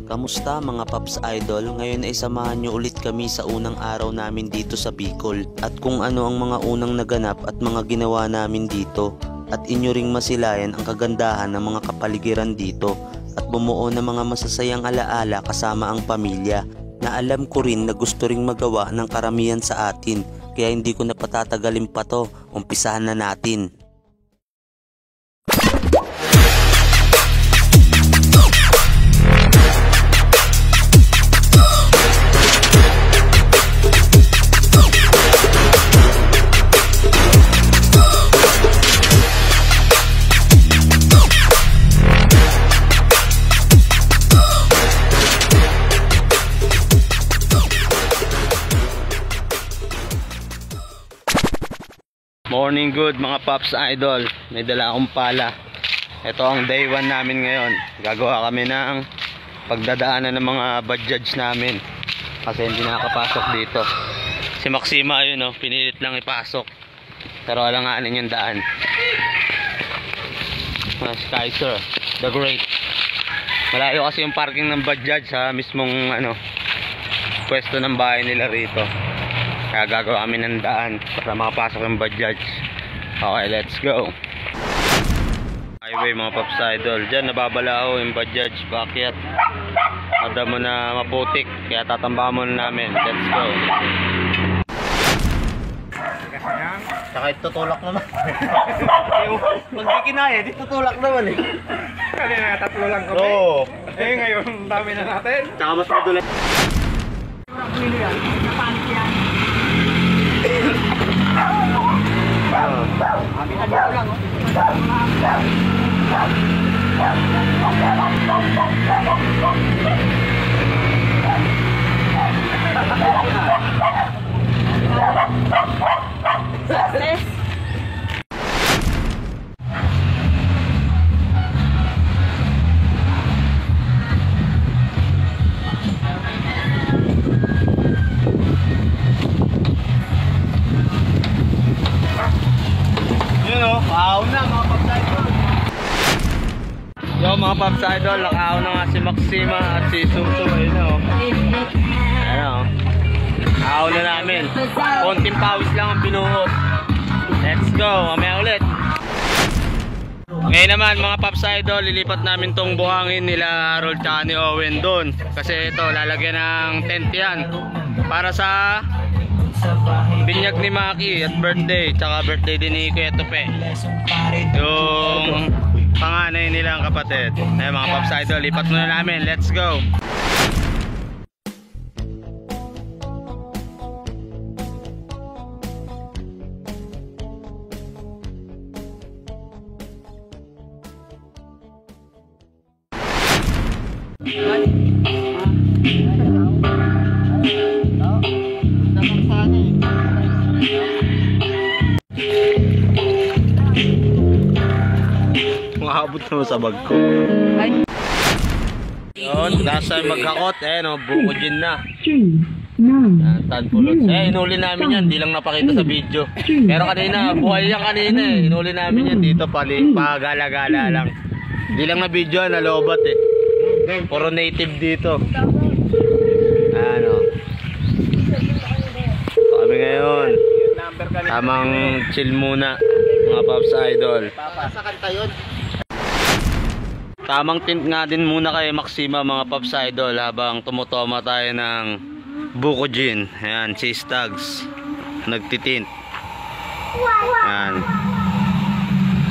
Kamusta mga Paps Idol? Ngayon ay samahan nyo ulit kami sa unang araw namin dito sa Bicol at kung ano ang mga unang naganap at mga ginawa namin dito, at inyo ring masilayan ang kagandahan ng mga kapaligiran dito at bumuo ng mga masasayang alaala kasama ang pamilya na alam ko rin na gusto ring magawa ng karamihan sa atin, kaya hindi ko na patatagalin pa to. Umpisahan na natin. Morning good mga Paps Idol. May dala akong pala. Ito ang day 1 namin ngayon. Gagawa kami ng pagdadaanan ng mga Bajaj namin kasi hindi nakapasok dito. Si Maxima yun, pinilit lang ipasok pero alanganin yung daan. Kaiser the Great. Malayo kasi yung parking ng Bajaj sa mismong pwesto ng bahay nila rito. Kaya gagawa kami ng daan para makapasok yung Bajaj. Okay, let's go. Highway mga Paps Idol. Diyan nababalao yung Bajaj. Bakit? Ada mo na maputik. Kaya tatamba mo na namin. Let's go. Saka itutulak naman. Magkikinaya, di tutulak naman eh. Kanina tatlo lang kami. Oo. Ngayon dami na natin. Saka mas madulas. Nakaaw na mga Paps Idol. Yo mga Paps Idol, nakaaw na nga si Maxima at si Susu. Nakaaw na namin. Konting pawis lang ang binuhos. Let's go, mamaya ulit. Ngayon naman mga Paps Idol, lilipat namin tong buhangin nila Harold tsaka ni Owen doon. Kasi ito, lalagyan ng tent yan para sa binyag ni Maki at birthday, tsaka birthday din ni Kuya Tupe, yung panganay nilang kapatid. Ay mga Paps Idol, lipat muna namin. Let's go. Mahabot naman sa bag ko. Yun, nasa maghakot. Buko gin na. Tanpulot. Inuli namin yan. Di lang napakita sa video. Pero kanina, buhay yan kanina eh. Inuli namin yan dito. Pagala-gala lang. Di lang na video, nalobat eh. Puro native dito. Kami ngayon. Tamang chill muna mga Paps Idol. Papasakan tayo. Tamang tint nga din muna kay Maxima mga Paps Idol habang tumutoma tayo ng buko gin. Ayan, si Stags nagtitint. Ayan,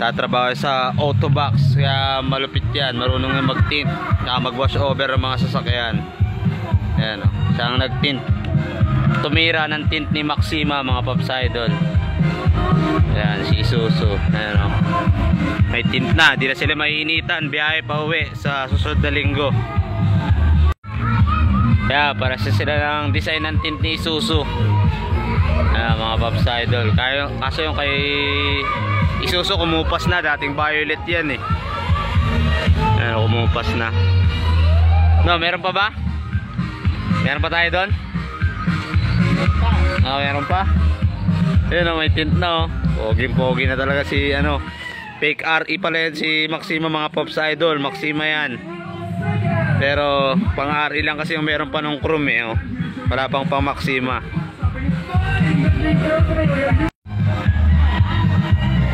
tatrabaho sa auto box kaya malupit yan, marunong na magtint kaya mag wash over ang mga sasakyan. Ayan, siya ang nagtint. Tumira ng tint ni Maxima mga Paps Idol. Ayan, si Isuzu. Ayan, may tint na, di na sila maiinitan. Biyahe pa uwi sa susunod na linggo. Kaya para sa sila ng design ng tint ni Isuzu. Ayan mga Paps Idol. Kaso yung kay Isuzu kumupas na, dating violet yan eh. Ayan, kumupas na. Meron pa ba? Meron pa tayo doon? Meron pa? Ayun, may tint na. Pogi na talaga si fake RE pala yan si Maxima mga Paps Idol. Maxima yan. Pero pang-ari lang kasi yung meron pa nung Chrome eh. Oh. Wala pang pang-Maxima.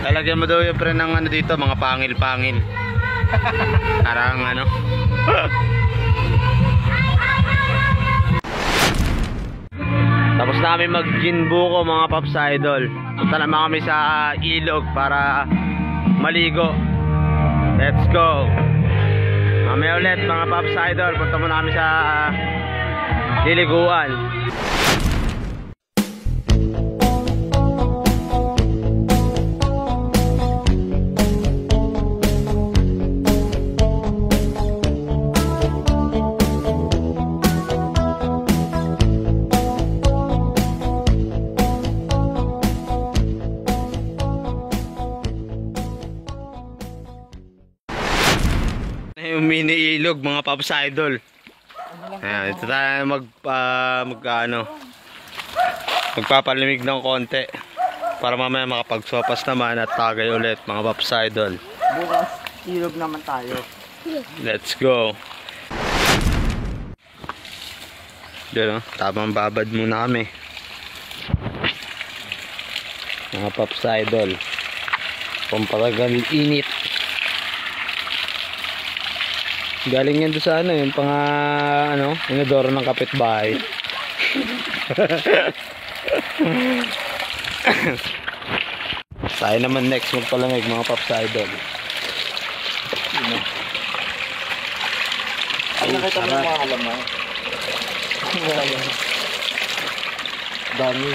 Talagyan mo daw yung pre ng ano dito, mga pangil-pangil. Parang ano. Tapos namin mag-ginbuko mga Pops Idol. Punta naman kami sa ilog para maligo. Let's go. Mamaya ulit mga Pops Idol. Punta muna kami sa liliguan. Yung mini ilog mga Pops Idol. Ayan, ito tayo magpapalamig ng konti para mamaya makapagsopas naman at tagay ulit mga Pops Idol. Bukas, ilog naman tayo. Let's go. Diyan, tamang babad muna kami mga Pops Idol. Pampatagal init. Galing yan doon sa ano, yung pang inodoro ng kapitbahay. Tayo naman next magpalamig mga Pops Idol. Ay, nakita mo yung mga alamang. Dami.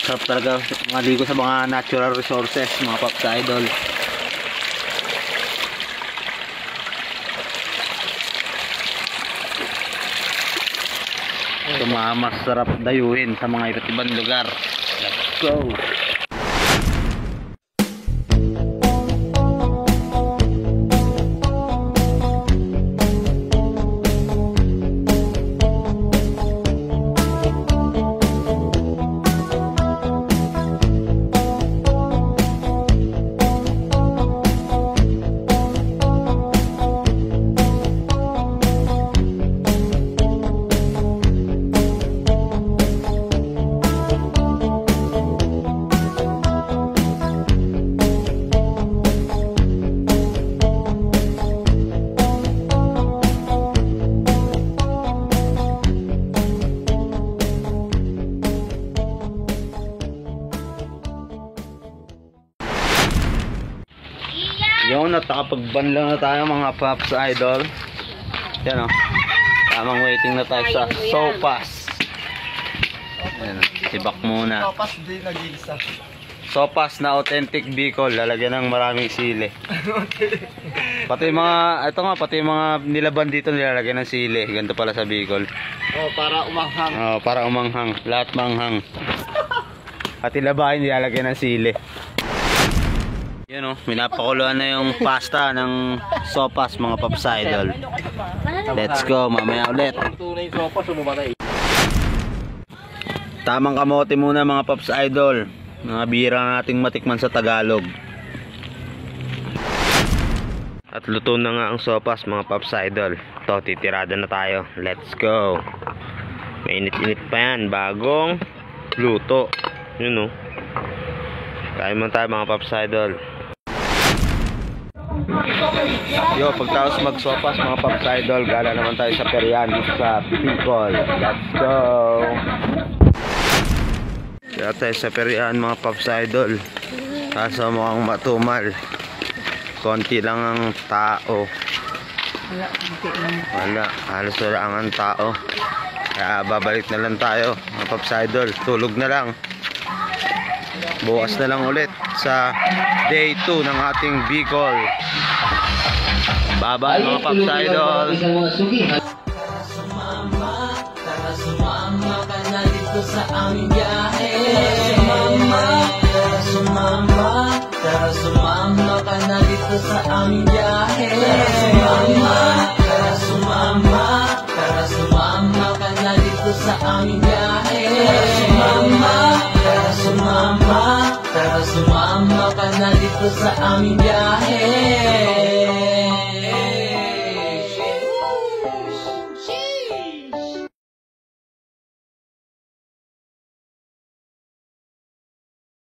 Sarap talaga maligo sa mga natural resources mga Pops Idol. Ito mga masarap dayuhin sa mga iba't ibang lugar. Let's go! Yun, at nakapagbanlaw na tayo mga Pops Idol. Yan o. Tamang waiting na tayo sa sopas. Yan, sibak muna. Sopas din nag-iisa. Sopas na authentic Bicol. Lalagyan ng maraming sili. Pati pati mga nilaban dito nilalagyan ng sili. Ganito pala sa Bicol. Oh, para umanghang. Oh, para umanghang. Lahat manghang. Pati labahin nilalagyan ng sili. Yan o, minapakuluan na yung pasta ng sopas mga Pops Idol. Let's go, mamaya ulit. Tunay sopas, umumatay. Tamang kamote muna mga Pops Idol. Mga bihira nating matikman sa Tagalog. At luto na nga ang sopas mga Pops Idol. Ito, titirada na tayo. Let's go. Mainit-init pa yan, bagong luto. Yun o. Kain man tayo mga Pops Idol. Yo, pagtapos magsopas mga Pops Idol, gala naman tayo sa Perian dito sa Bicol. Let's go. Kaya tayo sa Perian mga Pops Idol. Kaso mukhang matumal. Konti lang ang tao. Wala, halos wala ang tao. Kaya babalik na lang tayo mga Pops Idol. Tulog na lang. Bukas na lang ulit sa day 2 ng ating Bicol. Bye-bye mga Pops Idol. Tara sumama ka na dito sa aming biyahe. Tara sumama ka na dito sa aming biyahe. Tara sumama ka na dito sa aming biyahe. Tara sumama ka na dito sa aming biyahe.